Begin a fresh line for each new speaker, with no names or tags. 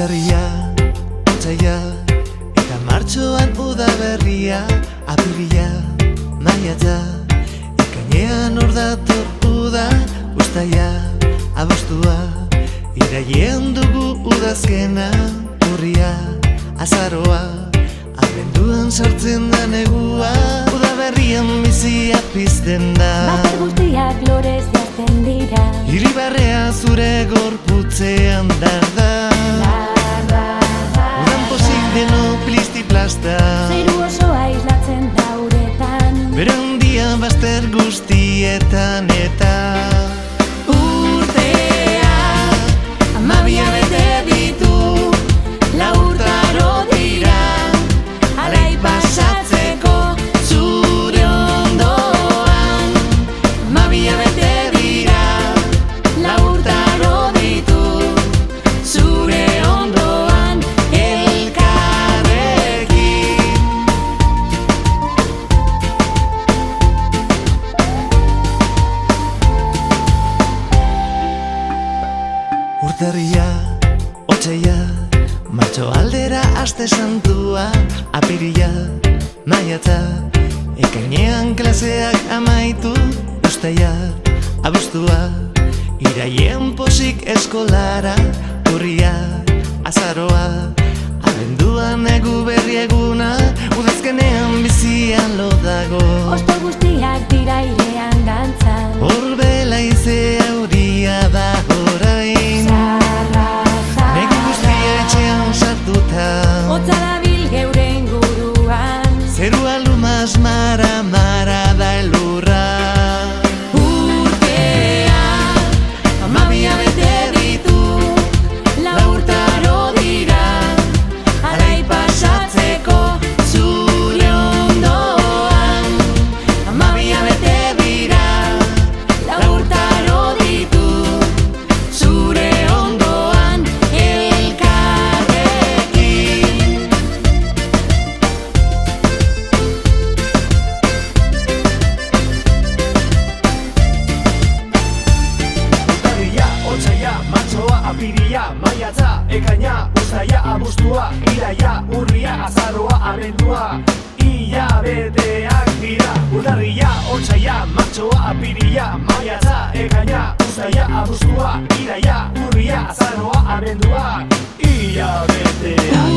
Urtarria, otsaila, eta martxoan udaberria, apirila, maiatza, ekainean hor dator uda, uztaila, abuztua, irailean dugu udazkena, urria, azaroa, abenduan sartzen da negua, udaberrian bizia pizten da.
Bakar guztiak lorez jazten dira,
Iribarrea zure gorputzean darda, udan pozik deno plisti-plasta,
zeiru osoa islatzen da uretan.
bere handia bazter guztietan eta urtea, amabia bete ditu, lau urtaro dira, alai pasatzeko zure ondoan. Amabia bete dira, lau urtaro ditu, zure ondoan elkarrekin. Urtarria, otsaila, martxo aldera aste santua, apirila, maiatza, ekainean klaseak amaitu, uztaila, abuztua, irailean pozik eskolara, urria, azaroa, abenduan egu berri eguna, udazkenean bizian lo dago.
Osto guztiak dira irean dantzan,
Horbela ize euria da orain, negu guztia etxean sartuta,
hotza dabil geure inguruan.
zerua lumaz mara da elurra. Urtea, amabia bete ditu, lau urtaro dira, alai pasatzeko zure ondoan. Amabia bete dira, lau urtaro ditu, zure ondoan elkarrekin.
Urtarria, otsaila, martxoa, apirila, maiatza, ekaina, uztaila, abuztua, iraila, urria, azaroa, abendua, hilabeteak dira. Urtarria, otsaila, martxoa, apirila, maiatza, ekaina, uztaila, abuztua, iraila, urria, azaroa, abendua, hilabeteak.